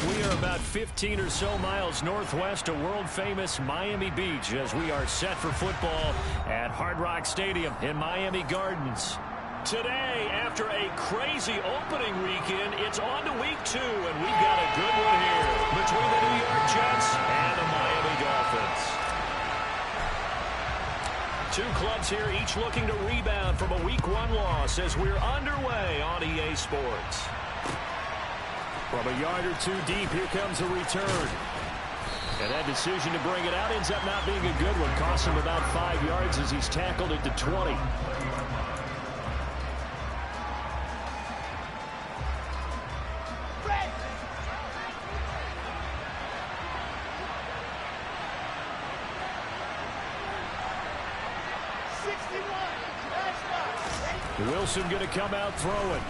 We are about 15 or so miles northwest of world-famous Miami Beach as we are set for football at Hard Rock Stadium in Miami Gardens. Today, after a crazy opening weekend, it's on to week 2, and we've got a good one here between the New York Jets and the Miami Dolphins. Two clubs here, each looking to rebound from a Week 1 loss as we're underway on EA Sports. From a yard or 2 deep, here comes a return. And that decision to bring it out ends up not being a good one. Costs him about 5 yards as he's tackled at the 20. Wilson going to come out throwing.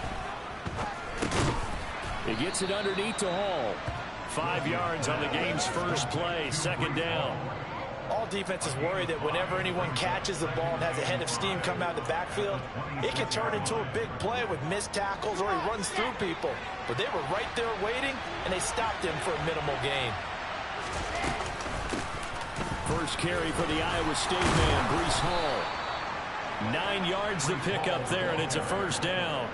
He gets it underneath to Hall. 5 yards on the game's first play, second down. All defenses worry that whenever anyone catches the ball and has a head of steam come out of the backfield, it can turn into a big play with missed tackles or he runs through people. But they were right there waiting, and they stopped him for a minimal gain. First carry for the Iowa State man, Breece Hall. 9 yards to pick up there, and it's a first down.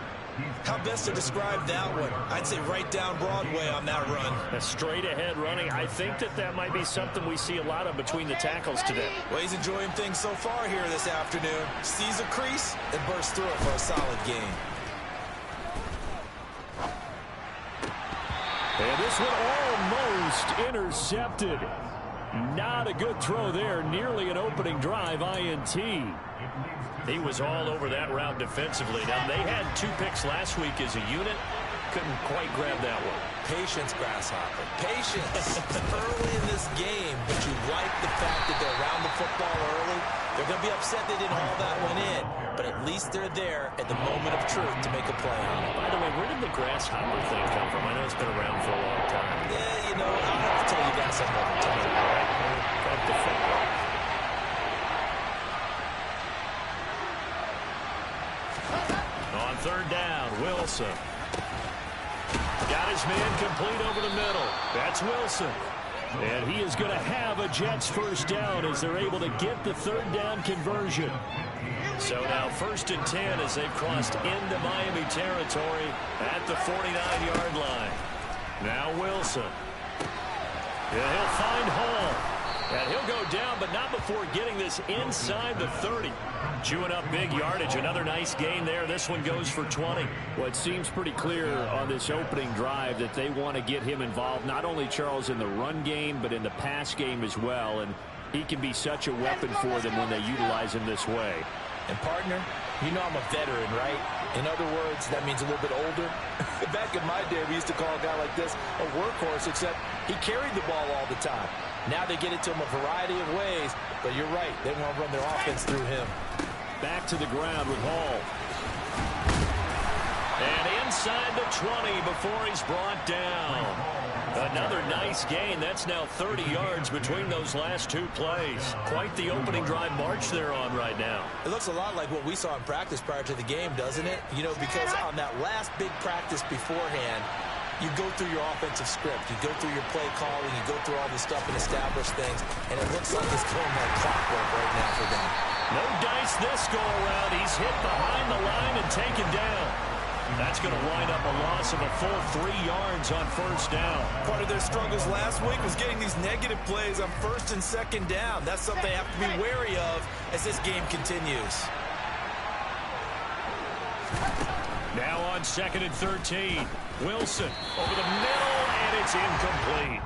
How best to describe that one? I'd say right down Broadway on that run. A straight ahead running. I think that might be something we see a lot of between the tackles today. Well, he's enjoying things so far here this afternoon. Sees a crease and bursts through it for a solid gain. And this one almost intercepted. Not a good throw there. Nearly an opening drive INT. He was all over that route defensively. Now, they had 2 picks last week as a unit. Couldn't quite grab that one. Patience, Grasshopper. Patience early in this game, but you like the fact that they're around the football early. They're going to be upset they didn't haul that one in, but at least they're there at the moment of truth to make a play on it. By the way, where did the Grasshopper thing come from? I know it's been around for a long time. Yeah, you know, I'll have to tell you guys some other time. All right? Back to football. On third down, Wilson. Got his man complete over the middle. That's Wilson. And he is going to have a Jets first down as they're able to get the third down conversion. So now 1st and 10 as they've crossed into Miami territory at the 49-yard line. Now Wilson. Yeah, he'll find Hall. And he'll go down, but not before getting this inside the 30. Chewing up big yardage. Another nice gain there. This one goes for 20. Well, it seems pretty clear on this opening drive that they want to get him involved, not only, Charles, in the run game, but in the pass game as well. And he can be such a weapon for them when they utilize him this way. And, partner, you know I'm a veteran, right? In other words, that means a little bit older. Back in my day, we used to call a guy like this a workhorse, except He carried the ball all the time. Now they get it to him a variety of ways, but you're right. They want to run their offense through him. Back to the ground with Hall. And inside the 20 before he's brought down. Another nice gain. That's now 30 yards between those last two plays. Quite the opening drive march they're on right now. It looks a lot like what we saw in practice prior to the game, doesn't it? You know, because on that last big practice beforehand, you go through your offensive script. You go through your play calling. You go through all this stuff and establish things. And it looks like it's going like clockwork right now for them. No dice this go-around. He's hit behind the line and taken down. That's going to wind up a loss of a full 3 yards on first down. Part of their struggles last week was getting these negative plays on first and second down. That's something they have to be wary of as this game continues. Now on 2nd and 13. Wilson over the middle, and it's incomplete.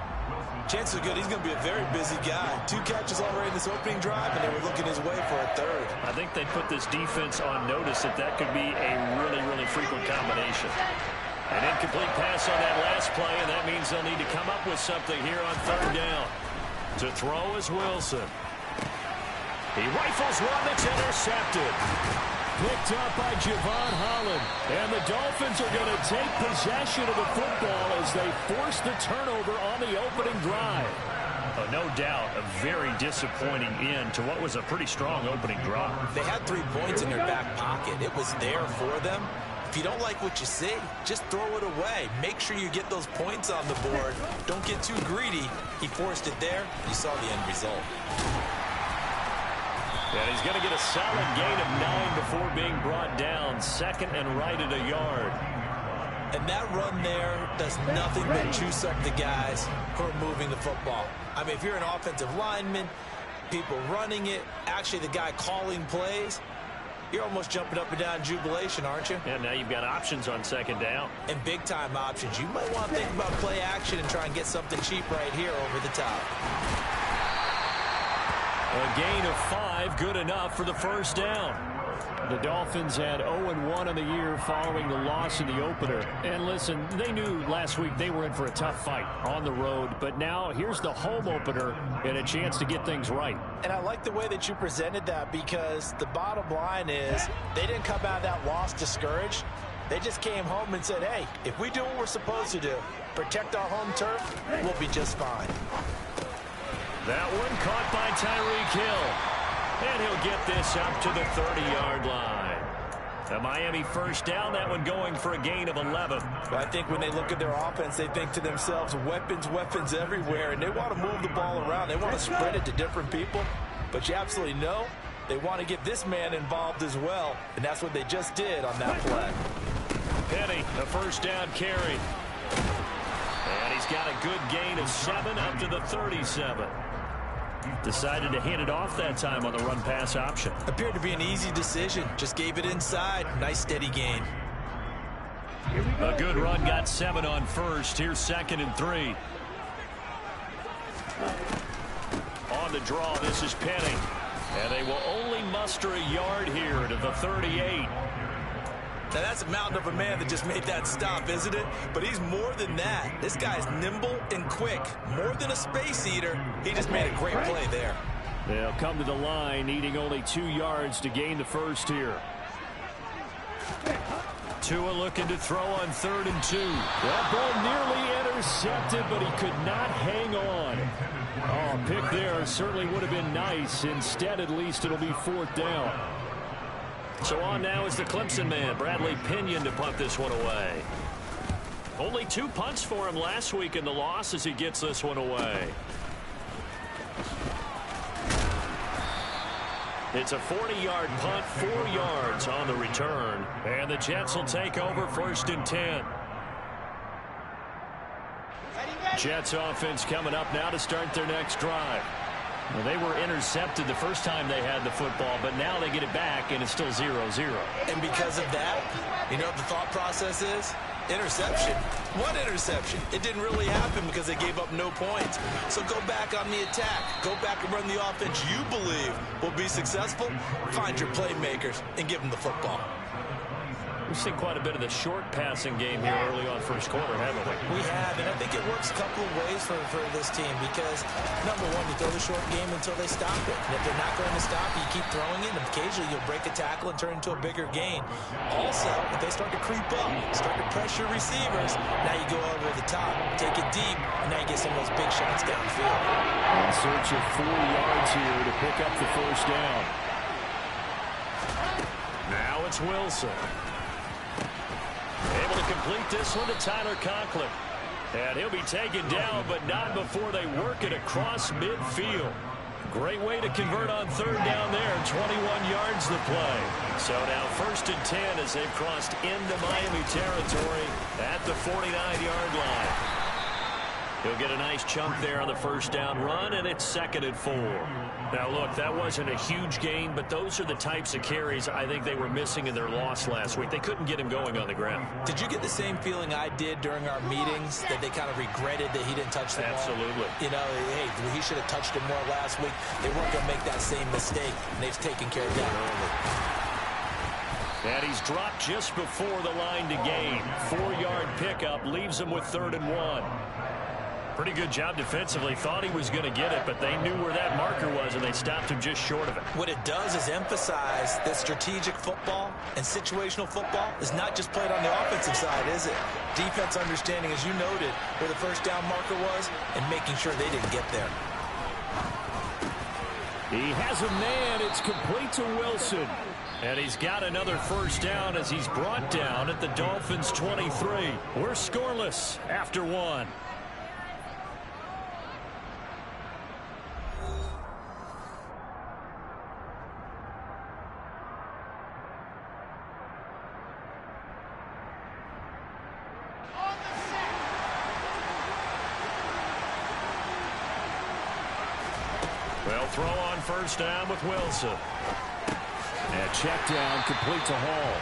Chances are good he's going to be a very busy guy. 2 catches already in this opening drive, and they were looking his way for a third. I think they put this defense on notice that could be a really, really frequent combination. An incomplete pass on that last play, and that means they'll need to come up with something here on third down. To throw is Wilson. He rifles one that's intercepted. Picked up by Javon Holland. And the Dolphins are going to take possession of the football as they force the turnover on the opening drive. No doubt a very disappointing end to what was a pretty strong opening drive. They had 3 points in their back pocket. It was there for them. If you don't like what you see, just throw it away. Make sure you get those points on the board. Don't get too greedy. He forced it there. You saw the end result. And he's going to get a solid gain of 9 before being brought down. 2nd and right at a yard. And that run there does nothing but juice up the guys who are moving the football. I mean, if you're an offensive lineman, people running it, actually the guy calling plays, you're almost jumping up and down in jubilation, aren't you? And now you've got options on 2nd down. And big-time options. You might want to think about play action and try and get something cheap right here over the top. A gain of 5, good enough for the first down. The Dolphins had 0-1 on the year following the loss in the opener. And listen, they knew last week they were in for a tough fight on the road. But now here's the home opener and a chance to get things right. And I like the way that you presented that, because the bottom line is they didn't come out of that loss discouraged. They just came home and said, hey, if we do what we're supposed to do, protect our home turf, we'll be just fine. That one caught by Tyreek Hill. And he'll get this up to the 30-yard line. The Miami first down, that one going for a gain of 11. I think when they look at their offense, they think to themselves, weapons, weapons everywhere. And they want to move the ball around. They want to spread it to different people. But you absolutely know they want to get this man involved as well. And that's what they just did on that play. Penny, a first down carry. And he's got a good gain of 7 up to the 37. Decided to hand it off that time on the run-pass option. Appeared to be an easy decision. Just gave it inside. Nice steady gain. A good run, got 7 on first. Here's 2nd and 3. On the draw, this is Penny. And they will only muster a yard here to the 38. Now, that's a mountain of a man that just made that stop, isn't it? But he's more than that. This guy's nimble and quick. More than a space eater. He just made a great play there. They'll come to the line, needing only 2 yards to gain the first here. Tua looking to throw on 3rd and 2. That ball nearly intercepted, but he could not hang on. Oh, pick there certainly would have been nice. Instead, at least, it'll be 4th down. So on now is the Clemson man, Bradley Pinion, to punt this one away. Only 2 punts for him last week in the loss as he gets this one away. It's a 40-yard punt, 4 yards on the return. And the Jets will take over 1st and 10. Jets offense coming up now to start their next drive. Well, they were intercepted the first time they had the football, but now they get it back, and it's still 0-0. And because of that, you know what the thought process is? Interception. What interception? It didn't really happen because they gave up no points. So go back on the attack. Go back and run the offense you believe will be successful. Find your playmakers and give them the football. We've seen quite a bit of the short passing game here early on first quarter, haven't we? We have, and I think it works a couple of ways for this team because, number one, you throw the short game until they stop it. And if they're not going to stop it, you keep throwing it, and occasionally you'll break a tackle and turn it into a bigger gain. Also, if they start to creep up, start to pressure receivers, now you go over the top, take it deep, and now you get some of those big shots downfield. In search of 4 yards here to pick up the first down. Now it's Wilson. Able to complete this one to Tyler Conklin. And he'll be taken down, but not before they work it across midfield. Great way to convert on third down there. 21 yards the play. So now 1st and 10 as they've crossed into Miami territory at the 49-yard line. He'll get a nice chunk there on the first down run, and it's 2nd and 4. Now, look, that wasn't a huge gain, but those are the types of carries I think they were missing in their loss last week. They couldn't get him going on the ground. Did you get the same feeling I did during our meetings, that they kind of regretted that he didn't touch the ball? Absolutely. You know, hey, he should have touched it more last week. They weren't going to make that same mistake, and they've taken care of that early. And he's dropped just before the line to gain. 4-yard pickup leaves him with 3rd and 1. Pretty good job defensively. Thought he was going to get it, but they knew where that marker was, and they stopped him just short of it. What it does is emphasize that strategic football and situational football is not just played on the offensive side, is it? Defense understanding, as you noted, where the first down marker was and making sure they didn't get there. He has a man. It's complete to Wilson. And he's got another first down as he's brought down at the Dolphins' 23. We're scoreless after 1. They'll throw on first down with Wilson. And check down, complete to Hall.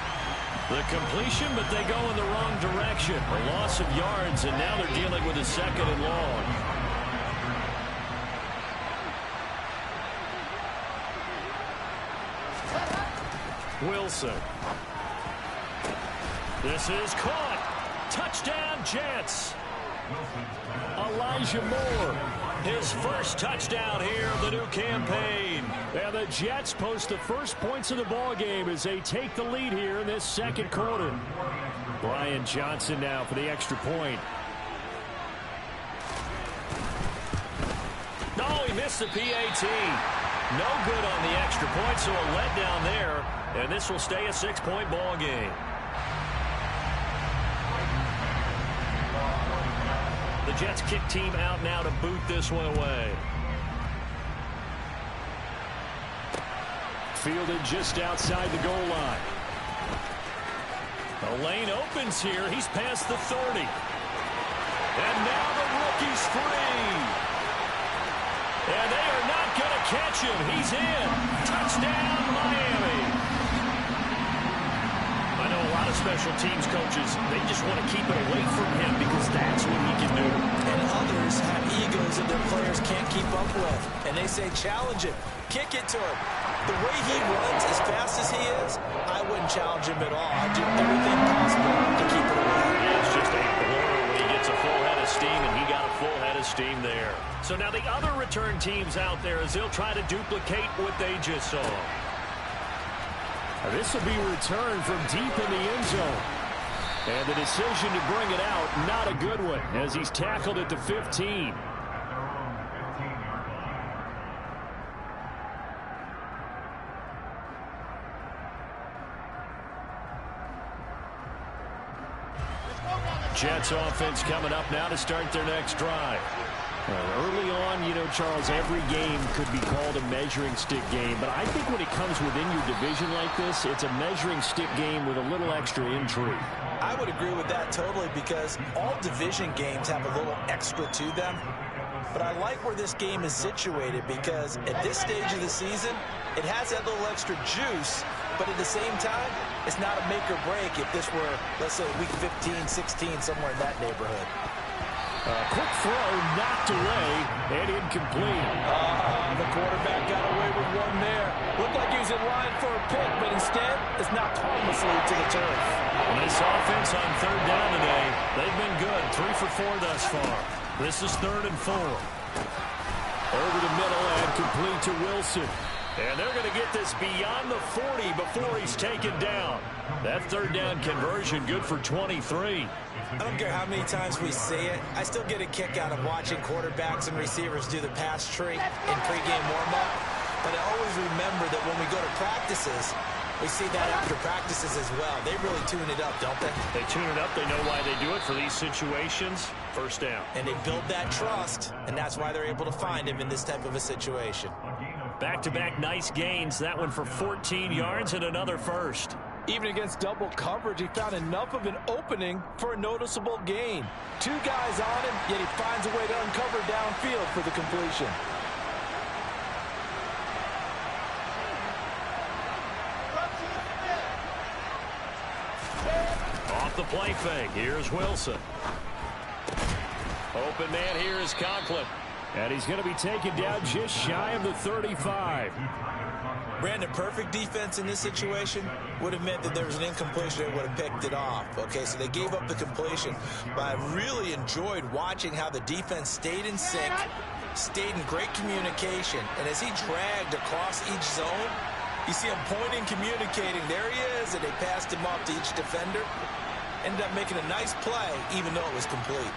The completion, but they go in the wrong direction. A loss of yards, and now they're dealing with a 2nd and long. Wilson. This is caught. Touchdown, Jets. Elijah Moore, his first touchdown here of the new campaign. And the Jets post the first points of the ball game as they take the lead here in this 2nd quarter. Brian Johnson now for the extra point. No, he missed the PAT. No good on the extra point, so a letdown there. And this will stay a 6-point ball game. The Jets kick team out now to boot this one away. Fielded just outside the goal line. The lane opens here. He's past the 30. And now the rookie's free. And they are not going to catch him. He's in. Touchdown, Miami. I know a lot of special teams coaches, they just want to keep it away from him because that's what he can do. And others have egos that their players can't keep up with. And they say, challenge him. Kick it to him. The way he runs as fast as he is, I wouldn't challenge him at all. I'd do everything possible to keep it away. It's just a blur when he gets a full head of steam, and he got a full head of steam there. So now the other return teams out there as they'll try to duplicate what they just saw. This will be returned from deep in the end zone. And the decision to bring it out, not a good one, as he's tackled at the 15. Jets offense coming up now to start their next drive. Early on, you know, Charles, every game could be called a measuring stick game. But I think when it comes within your division like this, it's a measuring stick game with a little extra intrigue. I would agree with that totally because all division games have a little extra to them. But I like where this game is situated because at this stage of the season, it has that little extra juice. But at the same time, it's not a make or break if this were, let's say, week 15, 16, somewhere in that neighborhood. Quick throw, knocked away, and incomplete. The quarterback got away with one there. Looked like he was He's in line for a pick, but instead it's knocked harmlessly to the turf. And this offense on third down today, they've been good. 3 for 4 thus far. This is 3rd and 4. Over the middle and complete to Wilson. And they're going to get this beyond the 40 before he's taken down. That third down conversion good for 23. I don't care how many times we say it. I still get a kick out of watching quarterbacks and receivers do the pass tree in pregame warm-up. But I always remember that when we go to practices, we see that after practices as well. They really tune it up, don't they? They tune it up. They know why they do it for these situations. First down. And they build that trust, and that's why they're able to find him in this type of a situation. Back-to-back nice gains. That one for 14 yards and another first. Even against double coverage, he found enough of an opening for a noticeable gain. 2 guys on him, yet he finds a way to uncover downfield for the completion. Off the play fake. Here's Wilson. Open man here is Conklin. And he's going to be taken down just shy of the 35. Brandon, perfect defense in this situation would have meant that there was an incompletion. They would have picked it off. Okay, so they gave up the completion. But I really enjoyed watching how the defense stayed in sync, stayed in great communication. And as he dragged across each zone, you see him pointing, communicating. There he is, and they passed him off to each defender. Ended up making a nice play, even though it was complete.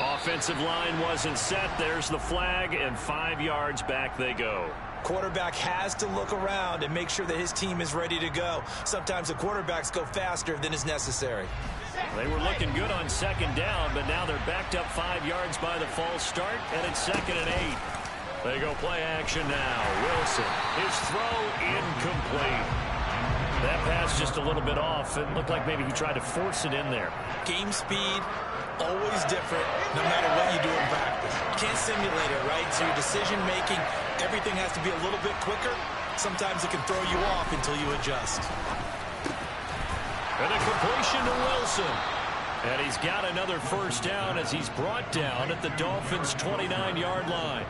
Offensive line wasn't set. There's the flag, and 5 yards back they go. Quarterback has to look around and make sure that his team is ready to go. Sometimes the quarterbacks go faster than is necessary. They were looking good on second down, but now they're backed up 5 yards by the false start, and it's 2nd and 8. They go play action now. Wilson, his throw incomplete. That pass just a little bit off. It looked like maybe he tried to force it in there. Game speed, always different, no matter what you do in practice. You can't simulate it, right? So your decision-making, everything has to be a little bit quicker. Sometimes it can throw you off until you adjust. And a completion to Wilson. And he's got another first down as he's brought down at the Dolphins' 29-yard line.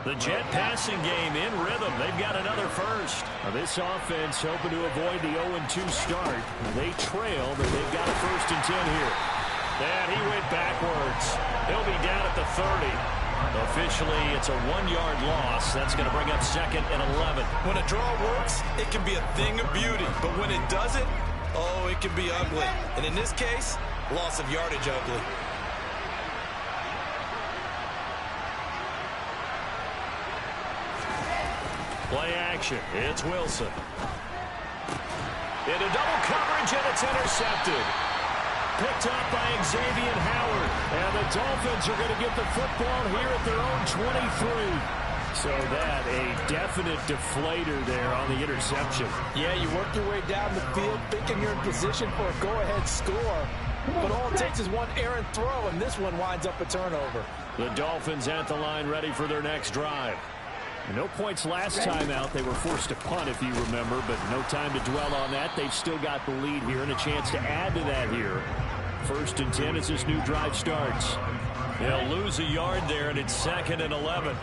The Jet passing game in rhythm. They've got another first. Now this offense hoping to avoid the 0-2 start. They trail, but they've got a 1st and 10 here. And he went backwards. He'll be down at the 30. Officially, it's a 1-yard loss. That's going to bring up 2nd and 11. When a draw works, it can be a thing of beauty. But when it doesn't, oh, it can be ugly. And in this case, loss of yardage ugly. Play action. It's Wilson. Into double coverage, and it's intercepted. Picked up by Xavier Howard. And the Dolphins are going to get the football here at their own 23. So that a definite deflator there on the interception. Yeah, you work your way down the field thinking you're in position for a go-ahead score. But all it takes is one errant throw, and this one winds up a turnover. The Dolphins at the line ready for their next drive. No points last time out. They were forced to punt, if you remember, but no time to dwell on that. They've still got the lead here and a chance to add to that here. 1st and 10 as this new drive starts. They'll lose a yard there, and it's 2nd and 11.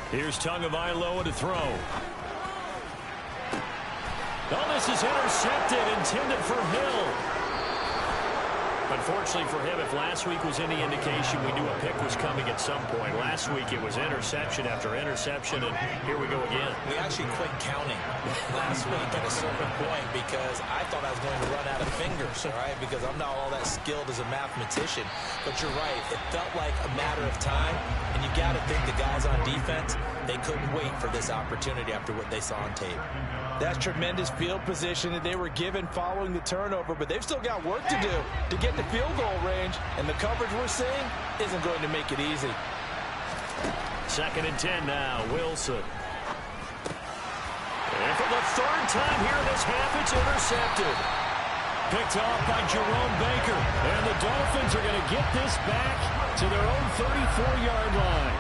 Here's Tagovailoa to throw. Oh, this is intercepted, intended for Hill. Unfortunately for him, if last week was any indication, we knew a pick was coming at some point. Last week it was interception after interception, and here we go again. We actually quit counting last week at a certain point because I thought I was going to run out of fingers, all right, because I'm not all that skilled as a mathematician. But you're right, it felt like a matter of time, and you got to think the guys on defense, they couldn't wait for this opportunity after what they saw on tape. That's tremendous field position that they were given following the turnover, but they've still got work to do to get the field goal range, and the coverage we're seeing isn't going to make it easy. 2nd and 10 now, Wilson. And for the 3rd time here in this half, it's intercepted. Picked off by Jerome Baker, and the Dolphins are going to get this back to their own 34-yard line.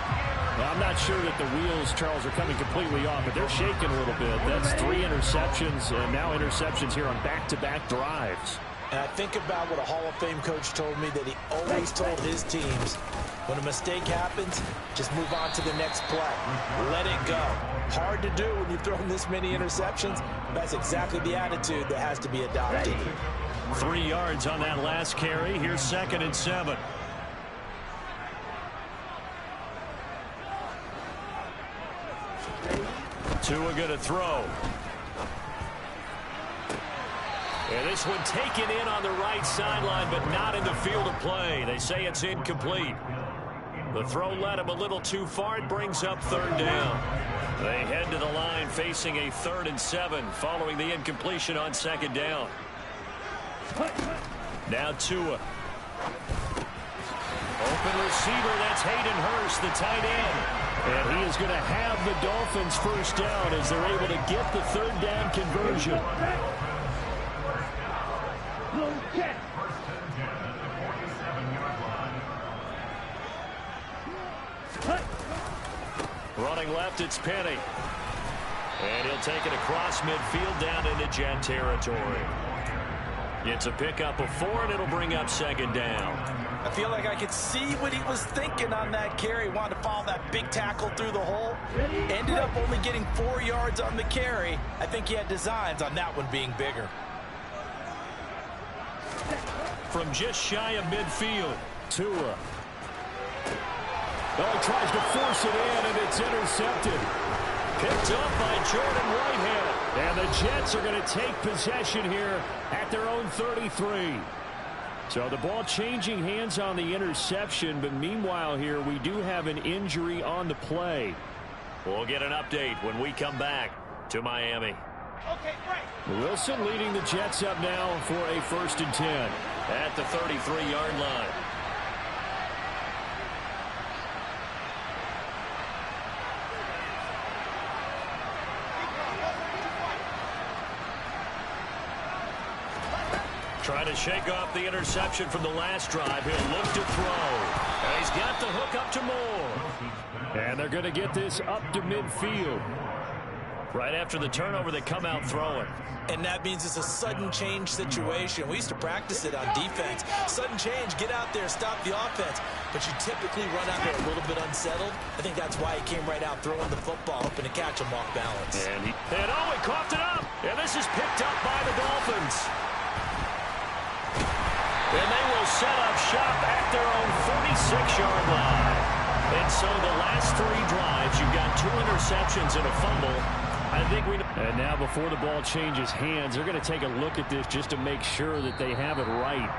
Well, I'm not sure that the wheels, Charles, are coming completely off, but they're shaking a little bit. That's 3 interceptions, and now interceptions here on back-to-back drives. And I think about what a Hall of Fame coach told me, that he always told his teams, when a mistake happens, just move on to the next play. Let it go. Hard to do when you've thrown this many interceptions. That's exactly the attitude that has to be adopted. 3 yards on that last carry. Here's 2nd and 7. Tua going to throw. And this one taken in on the right sideline, but not in the field of play. They say it's incomplete. The throw led him a little too far. It brings up 3rd down. They head to the line facing a 3rd and 7 following the incompletion on 2nd down. Now Tua. Open receiver, that's Hayden Hurst, the tight end. And he is going to have the Dolphins 1st down as they're able to get the 3rd down conversion. Running left, it's Penny. And he'll take it across midfield down into Jet territory. It's a pickup of 4, and it'll bring up 2nd down. I feel like I could see what he was thinking on that carry. Wanted to follow that big tackle through the hole. Ended up only getting 4 yards on the carry. I think he had designs on that one being bigger. From just shy of midfield, Tua. Oh, he tries to force it in, and it's intercepted. Picked up by Jordan Whitehead. And the Jets are going to take possession here at their own 33. So the ball changing hands on the interception, but meanwhile here we do have an injury on the play. We'll get an update when we come back to Miami. Okay, great. Wilson leading the Jets up now for a 1st and 10 at the 33-yard line. Trying to shake off the interception from the last drive. He'll look to throw. And he's got the hook up to Moore. And they're going to get this up to midfield. Right after the turnover, they come out throwing. And that means it's a sudden change situation. We used to practice it on defense. Sudden change, get out there, stop the offense. But you typically run out there a little bit unsettled. I think that's why he came right out throwing the football, hoping to catch him off balance. And he coughed it up. And this is picked up by the Dolphins. And they will set up shop at their own 46-yard line. And so the last 3 drives, you've got 2 interceptions and a fumble. And now before the ball changes hands, they're going to take a look at this just to make sure that they have it right.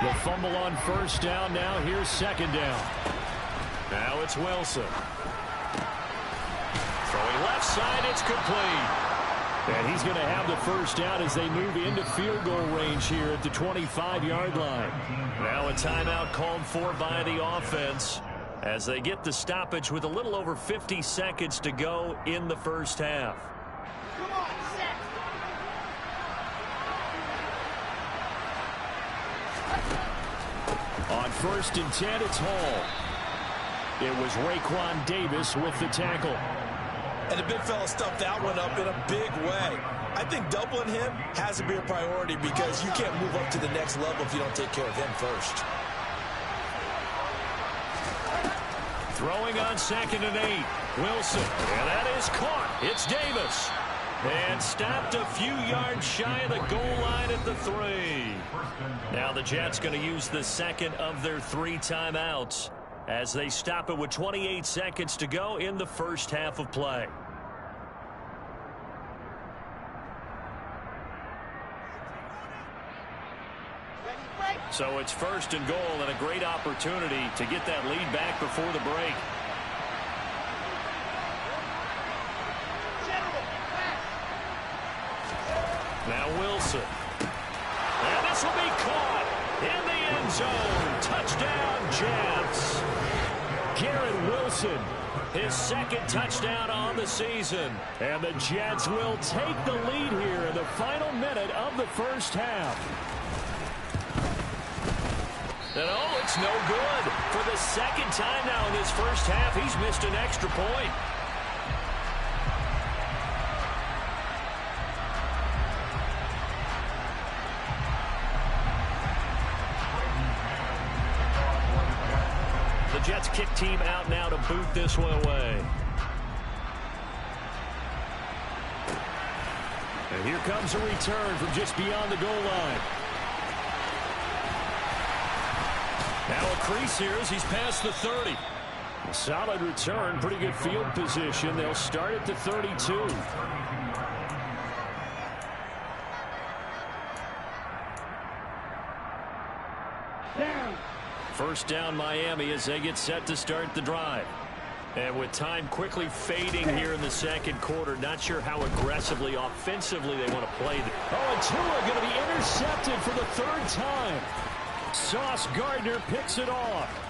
The fumble on 1st down. Now here's 2nd down. Now it's Wilson. Throwing left side, it's complete. And he's going to have the 1st down as they move into field goal range here at the 25-yard line. Now a timeout called for by the offense as they get the stoppage with a little over 50 seconds to go in the 1st half. On 1st and 10, it's Hall. It was Raekwon Davis with the tackle. And the big fella stuffed that one up in a big way. I think doubling him has to be a priority because you can't move up to the next level if you don't take care of him first. Throwing on 2nd and 8. Wilson. And that is caught. It's Davis. And stopped a few yards shy of the goal line at the 3. Now the Jets going to use the 2nd of their 3 timeouts as they stop it with 28 seconds to go in the 1st half of play. So it's 1st and goal and a great opportunity to get that lead back before the break. Now Wilson. And this will be caught in the end zone. Touchdown, Jets. Garrett Wilson, his second touchdown on the season. And the Jets will take the lead here in the final minute of the first half. And oh, it's no good. For the second time now in this first half, he's missed an extra point. The Jets kick team out now to boot this one away. And here comes a return from just beyond the goal line. Now a crease here as he's past the 30. A solid return, pretty good field position. They'll start at the 32. First down Miami as they get set to start the drive. And with time quickly fading here in the second quarter, not sure how aggressively, offensively they want to play. Oh, and Tua going to be intercepted for the third time. Sauce Gardner picks it off.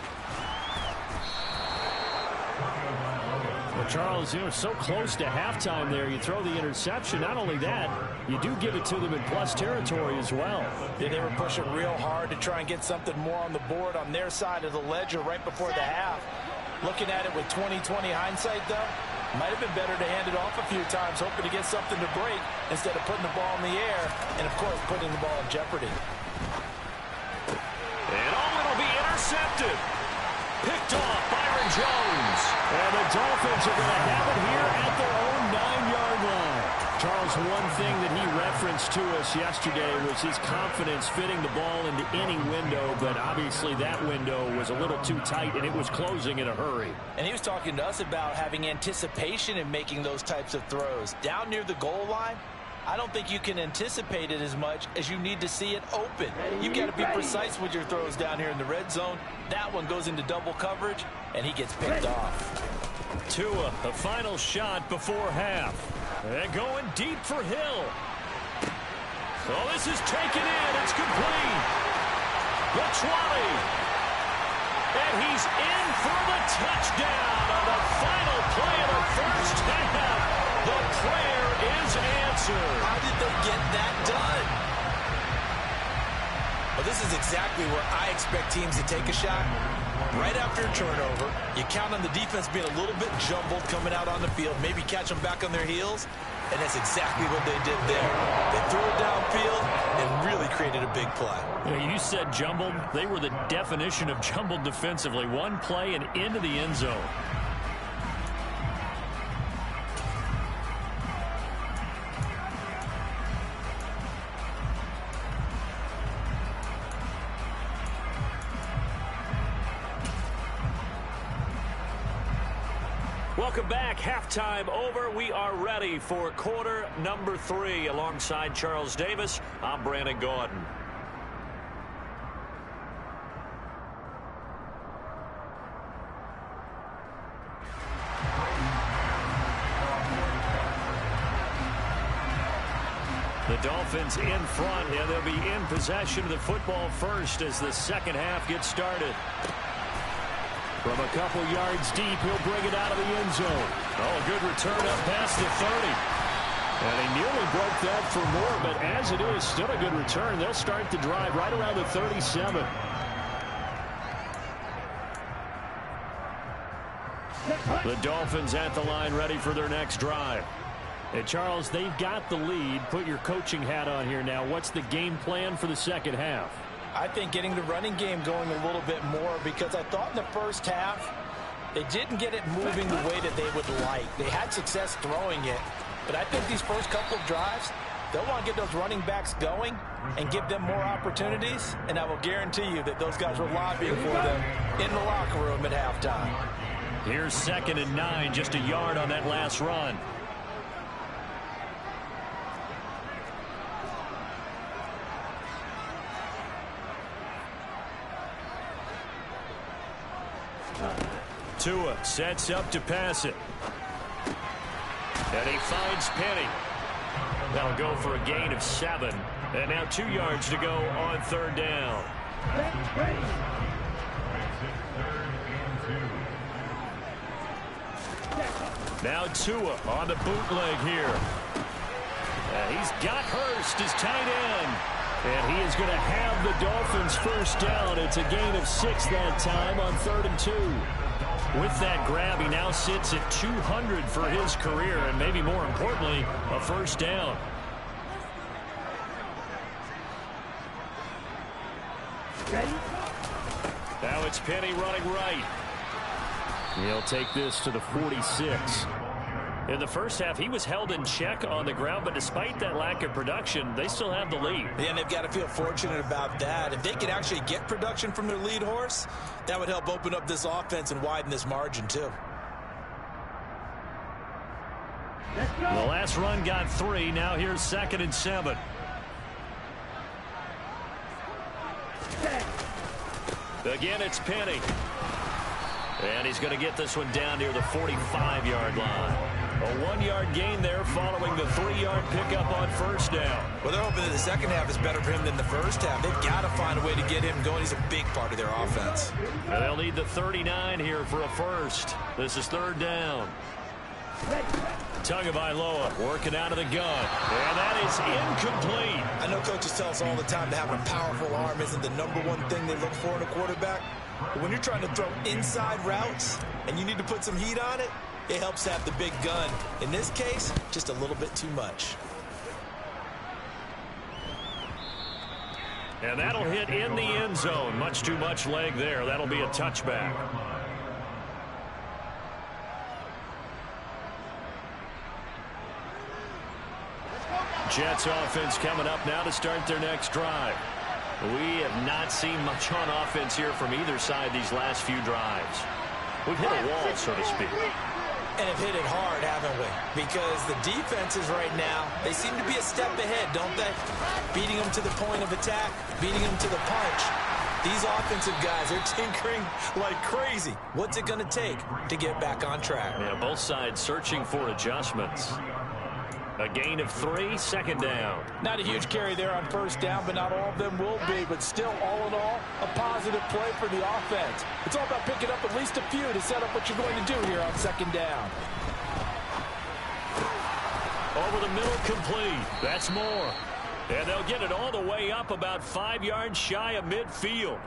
Well, Charles, you know, so close to halftime there. You throw the interception. Not only that, you do give it to them in plus territory as well. Yeah, they were pushing real hard to try and get something more on the board on their side of the ledger right before the half. Looking at it with 20/20 hindsight, though, might have been better to hand it off a few times, hoping to get something to break instead of putting the ball in the air and, of course, putting the ball in jeopardy. And oh, it'll be intercepted. Picked off Byron Jones. And the Dolphins are going to have it here at their own 9-yard line. Charles, one thing that he referenced to us yesterday was his confidence fitting the ball into any window, but obviously that window was a little too tight, and it was closing in a hurry. And he was talking to us about having anticipation in making those types of throws. Down near the goal line, I don't think you can anticipate it as much as you need to see it open. You've got to be precise with your throws down here in the red zone. That one goes into double coverage, and he gets picked off. Tua, the final shot before half. And going deep for Hill. Oh, this is taken in. It's complete. The 20. And he's in for the touchdown on the final play of the first half. The prayer is answered. How did they get that done? Well, this is exactly where I expect teams to take a shot. Right after a turnover, you count on the defense being a little bit jumbled coming out on the field, maybe catch them back on their heels, and that's exactly what they did there. They threw it downfield and really created a big play. Yeah, you said jumbled. They were the definition of jumbled defensively. One play and into the end zone. Welcome back. Halftime over. We are ready for quarter number 3. Alongside Charles Davis, I'm Brandon Gordon. The Dolphins in front, and they'll be in possession of the football first as the second half gets started. From a couple yards deep, he'll bring it out of the end zone. Oh, a good return up past the 30. And he nearly broke that for more, but as it is, still a good return. They'll start the drive right around the 37. The Dolphins at the line ready for their next drive. And Charles, they've got the lead. Put your coaching hat on here now. What's the game plan for the second half? I think getting the running game going a little bit more, because I thought in the first half they didn't get it moving the way that they would like. They had success throwing it, but I think these first couple of drives, they'll want to get those running backs going and give them more opportunities, and I will guarantee you that those guys were lobbying for them in the locker room at halftime. Here's 2nd and 9, just a yard on that last run. Tua sets up to pass it. And he finds Penny. That'll go for a gain of 7. And now 2 yards to go on 3rd down. Now Tua on the bootleg here. He's got Hurst as tight end. And he is going to have the Dolphins first down. It's a gain of 6 that time on 3rd and 2. With that grab, he now sits at 200 for his career, and maybe more importantly, a first down. Now it's Penny running right. He'll take this to the 46. In the first half, he was held in check on the ground, but despite that lack of production, they still have the lead. Yeah, and they've got to feel fortunate about that. If they could actually get production from their lead horse, that would help open up this offense and widen this margin, too. The last run got 3. Now here's 2nd and 7. Again, it's Penny. And he's going to get this one down near the 45-yard line. A 1-yard gain there following the 3-yard pickup on first down. Well, they're hoping that the second half is better for him than the first half. They've got to find a way to get him going. He's a big part of their offense. And they'll need the 39 here for a first. This is 3rd down. Tagovailoa working out of the gun. And that is incomplete. I know coaches tell us all the time that having a powerful arm isn't the #1 thing they look for in a quarterback. But when you're trying to throw inside routes and you need to put some heat on it, it helps to have the big gun. In this case, just a little bit too much. And that'll hit in the end zone. Much too much leg there. That'll be a touchback. Jets offense coming up now to start their next drive. We have not seen much on offense here from either side these last few drives. We've hit a wall, so to speak. And have hit it hard, haven't we? Because the defenses right now, they seem to be a step ahead, don't they? Beating them to the point of attack, beating them to the punch. These offensive guys are tinkering like crazy. What's it going to take to get back on track? Yeah, both sides searching for adjustments. A gain of 3, 2nd down. Not a huge carry there on first down, but not all of them will be. But still, all in all, a positive play for the offense. It's all about picking up at least a few to set up what you're going to do here on 2nd down. Over the middle, complete. That's more. And they'll get it all the way up about 5 yards shy of midfield.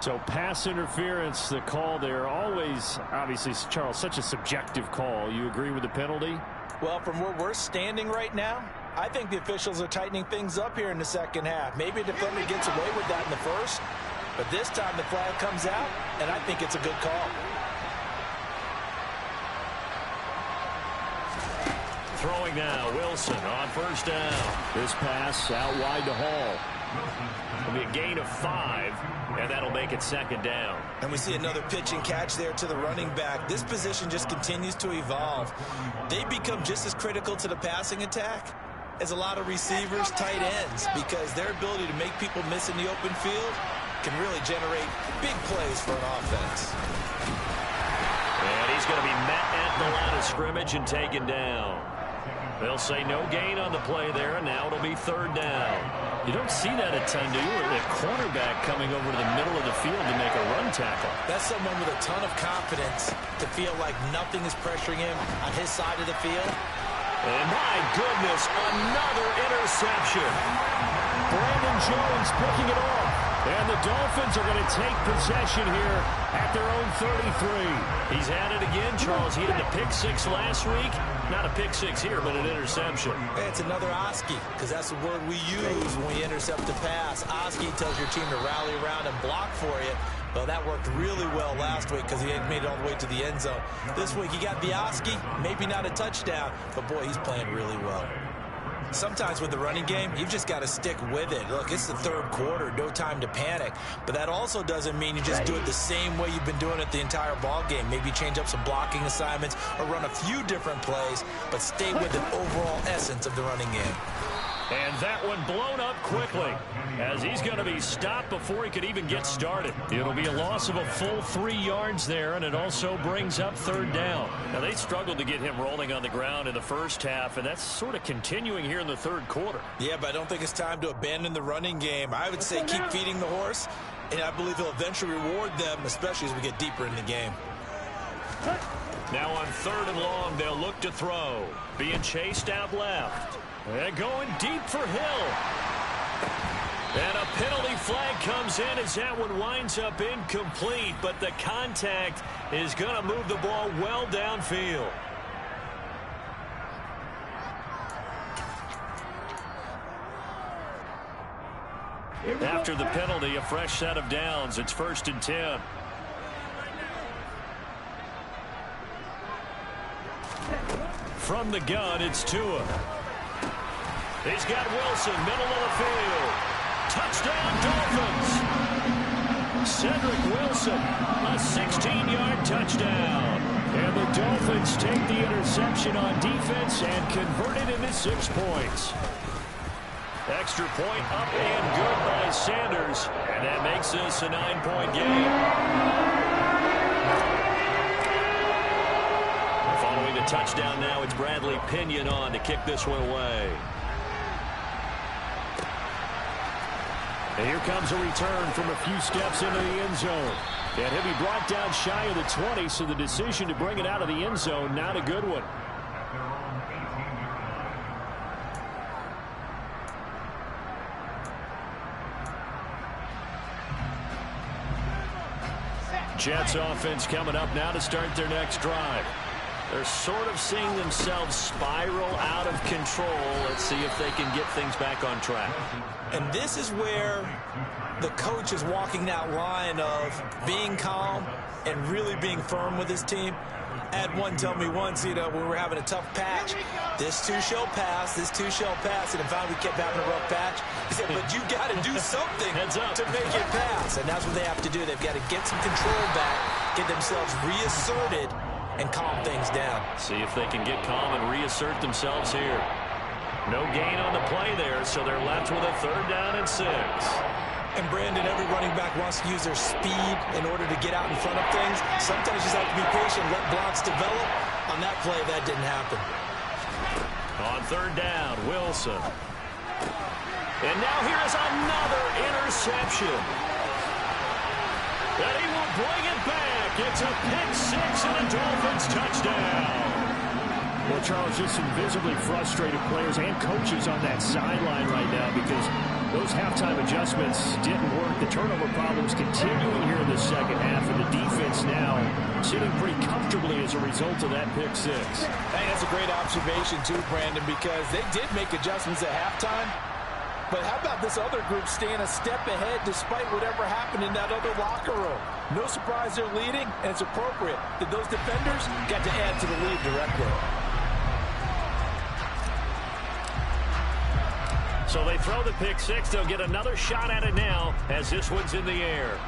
So pass interference, the call there, always, obviously, Charles, such a subjective call. You agree with the penalty? Well, from where we're standing right now, I think the officials are tightening things up here in the second half. Maybe a defender gets away with that in the first, but this time the flag comes out, and I think it's a good call. Throwing now, Wilson on first down. This pass out wide to Hall. It'll be a gain of 5, and that'll make it 2nd down. And we see another pitch and catch there to the running back. This position just continues to evolve. They become just as critical to the passing attack as a lot of receivers, tight ends, because their ability to make people miss in the open field can really generate big plays for an offense. And he's going to be met at the line of scrimmage and taken down. They'll say no gain on the play there, and now it'll be 3rd down. You don't see that a ton, do you? Or the cornerback coming over to the middle of the field to make a run tackle. That's someone with a ton of confidence to feel like nothing is pressuring him on his side of the field. And my goodness, another interception. Brandon Jones picking it off. And the Dolphins are going to take possession here at their own 33. He's at it again, Charles. He had the pick 6 last week. Not a pick 6 here, but an interception. Hey, it's another Oski, because that's the word we use when we intercept the pass. Oski tells your team to rally around and block for you. Well, that worked really well last week because he had made it all the way to the end zone. This week, he got the Oski, maybe not a touchdown, but boy, he's playing really well. Sometimes with the running game, you've just got to stick with it. Look, it's the 3rd quarter, no time to panic. But that also doesn't mean you just do it the same way you've been doing it the entire ball game. Maybe change up some blocking assignments or run a few different plays, but stay with the overall essence of the running game. And that one blown up quickly as he's going to be stopped before he could even get started. It'll be a loss of a full 3 yards there, and it also brings up 3rd down. Now, they struggled to get him rolling on the ground in the first half, and that's sort of continuing here in the 3rd quarter. Yeah, but I don't think it's time to abandon the running game. I would say keep feeding the horse and I believe he'll eventually reward them, especially as we get deeper in the game. Now on 3rd and long, they'll look to throw. Being chased out left. And going deep for Hill. And a penalty flag comes in as that one winds up incomplete, but the contact is going to move the ball well downfield. After the penalty, a fresh set of downs. It's 1st and 10. From the gun, it's Tua. He's got Wilson, middle of the field. Touchdown, Dolphins. Cedric Wilson, a 16-yard touchdown. And the Dolphins take the interception on defense and convert it into 6 points. Extra point up and good by Sanders. And that makes this a 9-point game. Following the touchdown now, it's Bradley Pinion on to kick this one away. And here comes a return from a few steps into the end zone. And he'll be brought down shy of the 20, so the decision to bring it out of the end zone, not a good one. Jets offense coming up now to start their next drive. They're sort of seeing themselves spiral out of control. Let's see if they can get things back on track. And this is where the coach is walking that line of being calm and really being firm with his team. I had one tell me once, when we were having a tough patch, this too shall pass, this too shall pass, and finally we kept having a rough patch. He said, but you got to do something to make it pass, and that's what they have to do. They've got to get some control back, get themselves reasserted, and calm things down. See if they can get calm and reassert themselves here. No gain on the play there, so they're left with a 3rd down and 6. And Brandon, every running back wants to use their speed in order to get out in front of things. Sometimes you just have to be patient, let blocks develop. On that play, that didn't happen. On 3rd down, Wilson. And now here's another interception. And he will bring it back. It's a pick-6 and a Dolphins touchdown. Well, Charles, just some visibly frustrated players and coaches on that sideline right now because those halftime adjustments didn't work. The turnover problems continuing here in the second half, and the defense now sitting pretty comfortably as a result of that pick-6. Hey, that's a great observation, too, Brandon, because they did make adjustments at halftime. But how about this other group staying a step ahead despite whatever happened in that other locker room? No surprise they're leading, and it's appropriate that those defenders got to add to the lead directly. So they throw the pick-6. They'll get another shot at it now as this one's in the air.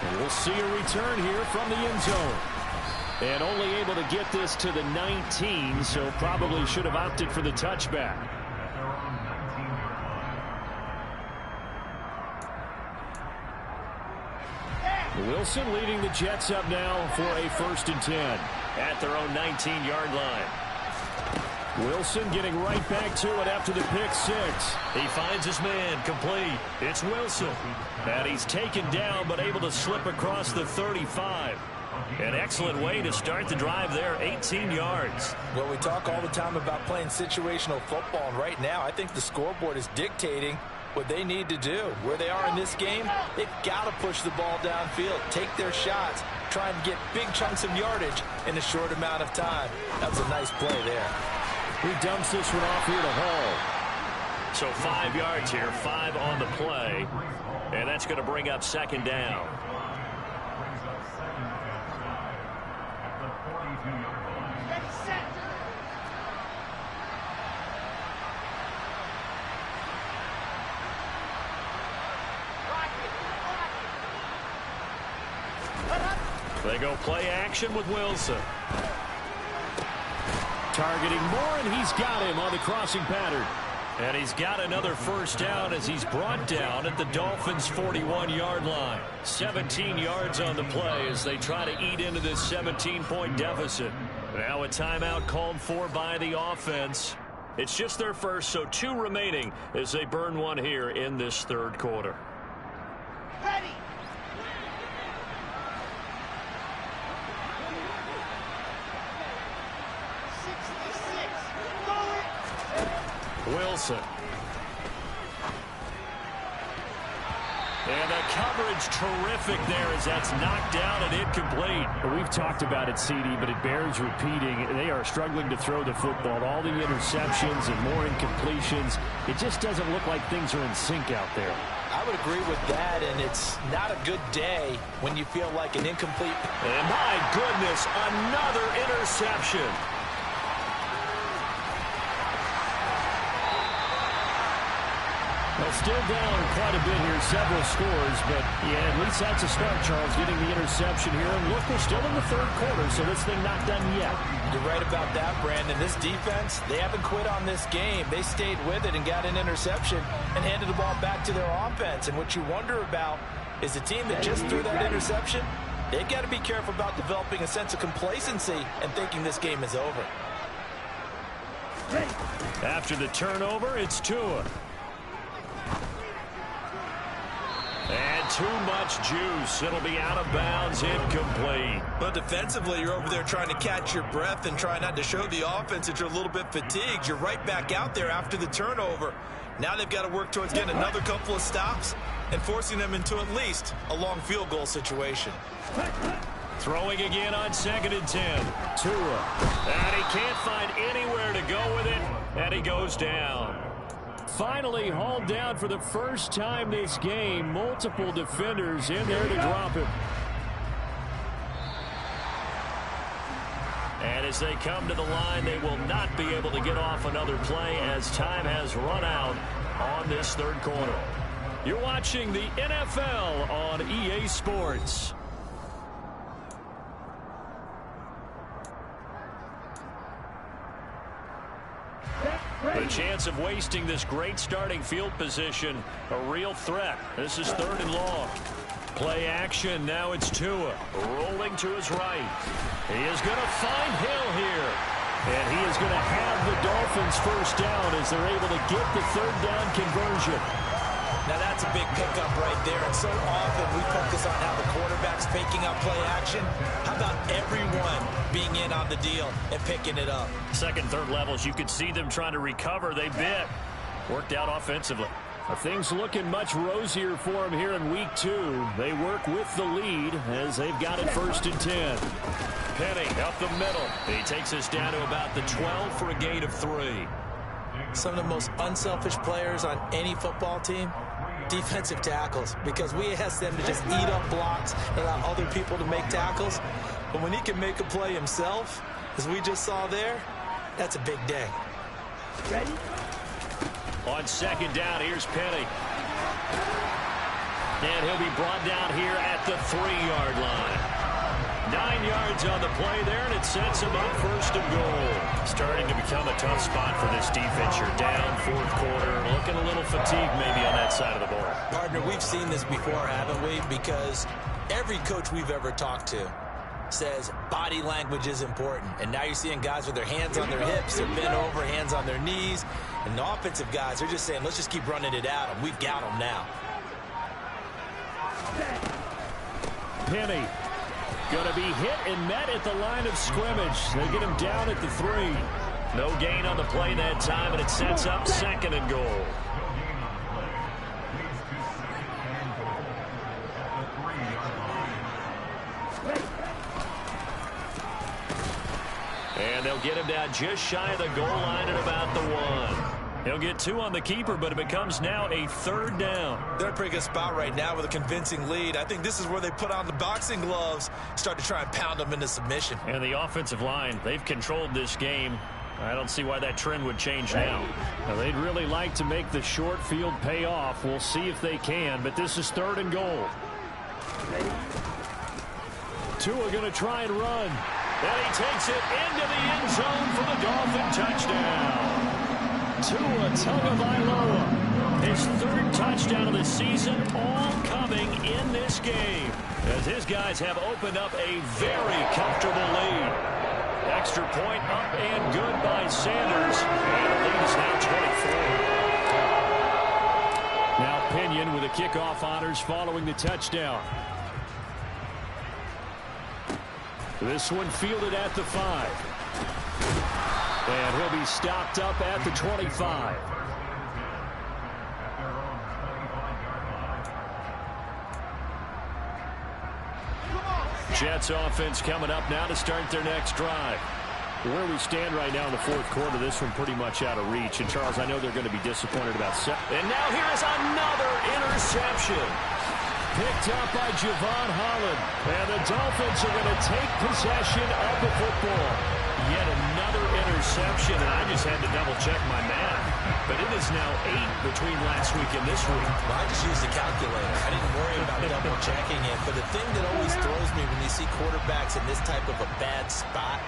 And we'll see a return here from the end zone. And only able to get this to the 19, so probably should have opted for the touchback. Wilson leading the Jets up now for a 1st and 10 at their own 19-yard line. Wilson getting right back to it after the pick-6. He finds his man complete. It's Wilson. And he's taken down but able to slip across the 35. An excellent way to start the drive there, 18 yards. Well, we talk all the time about playing situational football, and right now I think the scoreboard is dictating what they need to do. Where they are in this game, they've got to push the ball downfield, take their shots, try and get big chunks of yardage in a short amount of time. That was a nice play there. He dumps this one off here to Hall. So 5 yards here, 5 on the play, and that's going to bring up 2nd down. They go play action with Wilson. Targeting Moore, and he's got him on the crossing pattern. And he's got another 1st down as he's brought down at the Dolphins' 41-yard line. 17 yards on the play as they try to eat into this 17-point deficit. Now a timeout called for by the offense. It's just their first, so 2 remaining as they burn one here in this third quarter. Ready. Wilson. And the coverage terrific there as that's knocked down and incomplete. We've talked about it, CD, but it bears repeating. They are struggling to throw the football. All the interceptions and more incompletions. It just doesn't look like things are in sync out there. I would agree with that, and it's not a good day when you feel like an incomplete. And my goodness, another interception. Well, still down quite a bit here, several scores, but yeah, at least that's a start, Charles, getting the interception here. And look, we're still in the third quarter, so this thing not done yet. You're right about that, Brandon. This defense, they haven't quit on this game. They stayed with it and got an interception and handed the ball back to their offense. And what you wonder about is the team that just threw that interception, they've got to be careful about developing a sense of complacency and thinking this game is over. After the turnover, it's Tua. And too much juice. It'll be out of bounds, incomplete. But defensively, you're over there trying to catch your breath and try not to show the offense that you're a little bit fatigued. You're right back out there after the turnover. Now they've got to work towards getting another couple of stops and forcing them into at least a long field goal situation. Throwing again on 2nd and 10. Tua. And he can't find anywhere to go with it. And he goes down. Finally hauled down for the first time this game. Multiple defenders in there to drop him. And as they come to the line, they will not be able to get off another play as time has run out on this third quarter. You're watching the NFL on EA Sports. The chance of wasting this great starting field position, a real threat. This is 3rd and long. Play action. Now it's Tua rolling to his right. He is going to find Hill here. And he is going to have the Dolphins first down as they're able to get the 3rd down conversion. Now that's a big pickup right there. And so often we focus on how the quarterback's picking up play action. How about everyone being in on the deal and picking it up? 2nd, 3rd levels, you could see them trying to recover. They bit. Worked out offensively. Things looking much rosier for them here in week 2. They work with the lead as they've got it 1st and 10. Penny up the middle. He takes us down to about the 12 for a gain of 3. Some of the most unselfish players on any football team, defensive tackles, because we ask them to just eat up blocks and allow other people to make tackles. But when he can make a play himself, as we just saw there, that's a big day. Ready? On 2nd down, here's Penny. And he'll be brought down here at the 3-yard line. 9 yards on the play there, and it sets him up 1st and goal. Starting to become a tough spot for this defense. You're down 4th quarter, looking a little fatigued maybe on that side of the ball. Partner, we've seen this before, haven't we? Because every coach we've ever talked to says body language is important. And now you're seeing guys with their hands on their hips, they're bent over, hands on their knees. And the offensive guys, they're just saying, let's just keep running it at them. We've got them now. Penny going to be hit and met at the line of scrimmage. They get him down at the 3. No gain on the play that time, and it sets up 2nd and goal. And they'll get him down just shy of the goal line at about the 1. He'll get 2 on the keeper, but it becomes now a 3rd down. They're in a pretty good spot right now with a convincing lead. I think this is where they put on the boxing gloves, start to try and pound them into submission. And the offensive line, they've controlled this game. I don't see why that trend would change now. Now, they'd really like to make the short field pay off. We'll see if they can, but this is 3rd and goal. Tua going to try and run. And he takes it into the end zone for the Dolphin touchdown. Tua Tagovailoa, his 3rd touchdown of the season, all coming in this game, as his guys have opened up a very comfortable lead. Extra point up and good by Sanders. And the lead is now 24. Now Pinion with the kickoff honors following the touchdown. This one fielded at the 5. And he'll be stopped up at the 25. Jets offense coming up now to start their next drive. Where we stand right now in the fourth quarter, this one pretty much out of reach. And, Charles, I know they're going to be disappointed about that. And now here is another interception. Picked up by Javon Holland. And the Dolphins are going to take possession of the football. Yet another interception, and I just had to double-check my math. But it is now 8 between last week and this week. Well, I just used the calculator. I didn't worry about double-checking it. But the thing that always throws me when you see quarterbacks in this type of a bad spot,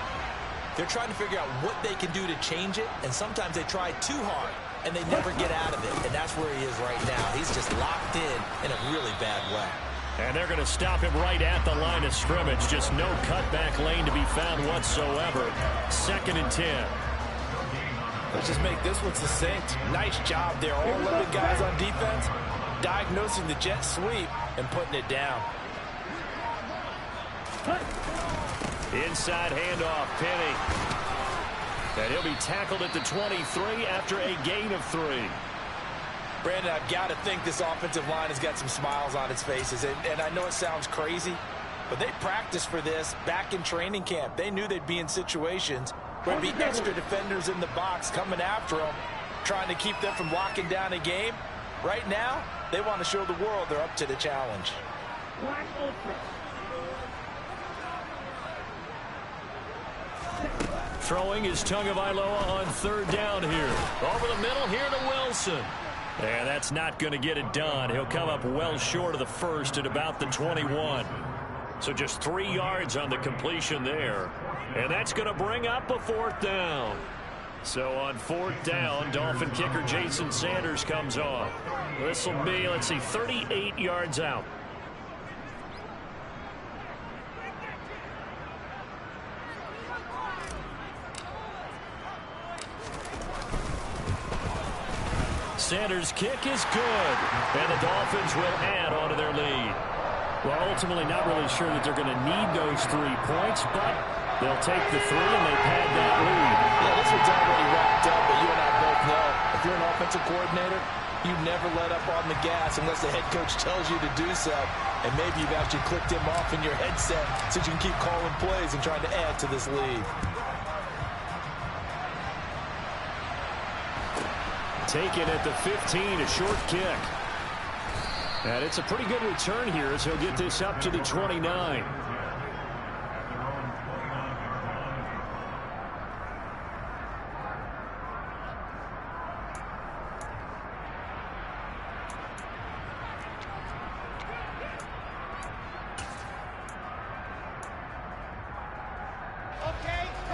they're trying to figure out what they can do to change it, and sometimes they try too hard, and they never get out of it. And that's where he is right now. He's just locked in a really bad way. And they're going to stop him right at the line of scrimmage. Just no cutback lane to be found whatsoever. 2nd and 10. Let's just make this one succinct. Nice job there. All 11 guys on defense diagnosing the jet sweep and putting it down. Inside handoff, Penny. And he'll be tackled at the 23 after a gain of 3. Brandon, I've got to think this offensive line has got some smiles on its faces. And I know it sounds crazy, but they practiced for this back in training camp. They knew they'd be in situations where there'd be extra defenders in the box coming after them, trying to keep them from locking down a game. Right now, they want to show the world they're up to the challenge. Throwing is Tagovailoa on 3rd down here. Over the middle here to Wilson. And that's not going to get it done. He'll come up well short of the first at about the 21. So just 3 yards on the completion there. And that's going to bring up a 4th down. So on 4th down, Dolphin kicker Jason Sanders comes on. This will be, 38 yards out. Sanders' kick is good. And the Dolphins will add on to their lead. Well, ultimately not really sure that they're going to need those 3 points, but they'll take the 3 and they pad that lead. Yeah, this one's already wrapped up, but you and I both know if you're an offensive coordinator, you never let up on the gas unless the head coach tells you to do so. And maybe you've actually clicked him off in your headset so you can keep calling plays and trying to add to this lead. Taken at the 15, a short kick. And it's a pretty good return here as he'll get this up to the 29.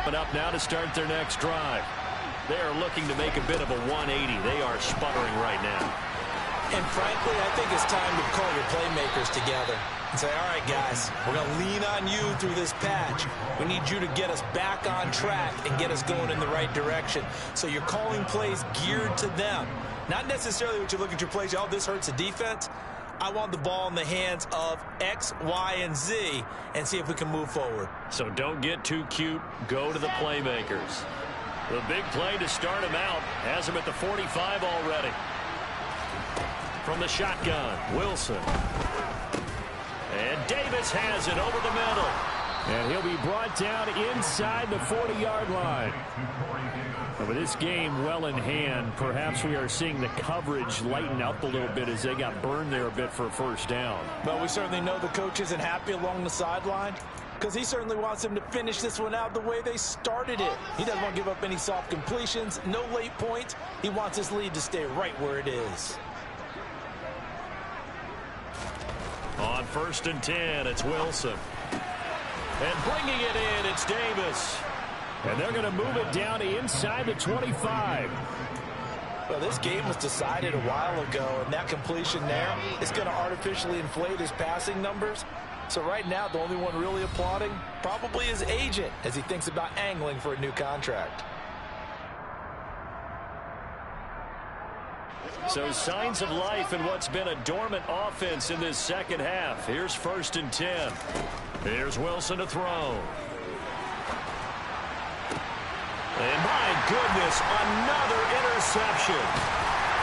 But up now to start their next drive. They are looking to make a bit of a 180. They are sputtering right now. And frankly, I think it's time to call your playmakers together and say, all right, guys, we're going to lean on you through this patch. We need you to get us back on track and get us going in the right direction. So you're calling plays geared to them. Not necessarily what you look at your plays, oh, this hurts the defense. I want the ball in the hands of X, Y, and Z and see if we can move forward. So don't get too cute. Go to the playmakers. The big play to start him out has him at the 45 already. From the shotgun, Wilson. And Davis has it over the middle. And he'll be brought down inside the 40-yard line. And with this game well in hand, perhaps we are seeing the coverage lighten up a little bit as they got burned there a bit for a 1st down. Well, we certainly know the coach isn't happy along the sideline because he certainly wants them to finish this one out the way they started it. He doesn't want to give up any soft completions, no late points. He wants his lead to stay right where it is. On 1st and 10, it's Wilson. And bringing it in, it's Davis. And they're going to move it down inside the 25. Well, this game was decided a while ago, and that completion there is going to artificially inflate his passing numbers. So right now, the only one really applauding probably his agent as he thinks about angling for a new contract. So signs of life in what's been a dormant offense in this second half. Here's 1st and 10. Here's Wilson to throw. And my goodness, another interception.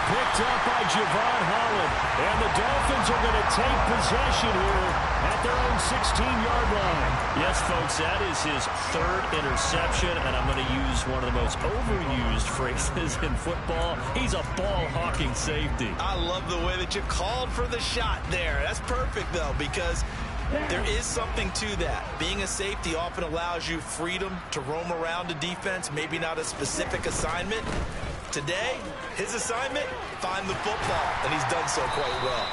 Picked up by Javon Holland. And the Dolphins are going to take possession here at their own 16-yard line. Yes, folks, that is his 3rd interception, and I'm going to use one of the most overused phrases in football. He's a ball-hawking safety. I love the way that you called for the shot there. That's perfect, though, because there is something to that. Being a safety often allows you freedom to roam around the defense, maybe not a specific assignment. Today, his assignment, find the football, and he's done so quite well.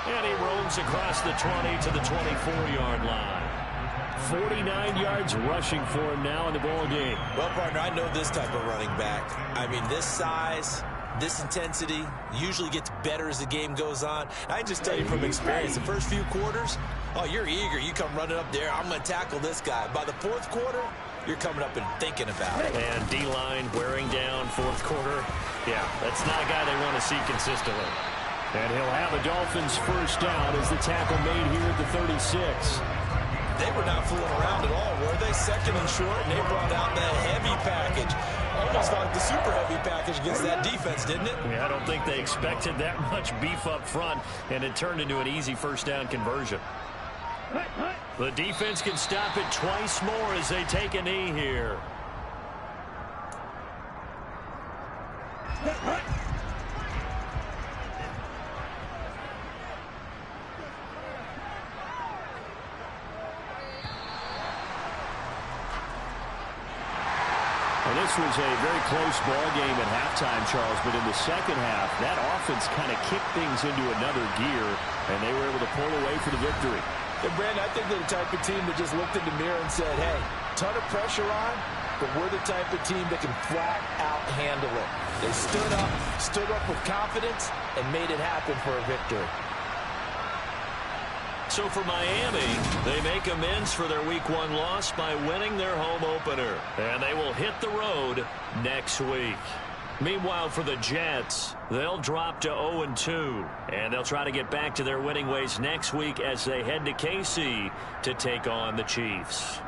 And he roams across the 20 to the 24-yard line. 49 yards rushing for him now in the ball game. Well, partner, I know this type of running back. I mean, this size, this intensity usually gets better as the game goes on. I can just tell you from experience, the first few quarters, oh, you're eager. You come running up there, I'm going to tackle this guy. By the 4th quarter, you're coming up and thinking about it. And D-line wearing down 4th quarter. Yeah, that's not a guy they want to see consistently. And he'll have a Dolphins 1st down as the tackle made here at the 36. They were not fooling around at all, were they? 2nd and short, and they brought out that heavy package. Almost like the super heavy package against that defense, didn't it? Yeah, I don't think they expected that much beef up front, and it turned into an easy 1st down conversion. The defense can stop it twice more as they take a knee here. Well, this was a very close ball game at halftime, Charles, but in the second half, that offense kind of kicked things into another gear, and they were able to pull away for the victory. And Brandon, I think they're the type of team that just looked in the mirror and said, hey, ton of pressure on, but we're the type of team that can flat out handle it. They stood up with confidence, and made it happen for a victory. So for Miami, they make amends for their Week 1 loss by winning their home opener. And they will hit the road next week. Meanwhile, for the Jets, they'll drop to 0-2. And they'll try to get back to their winning ways next week as they head to KC to take on the Chiefs.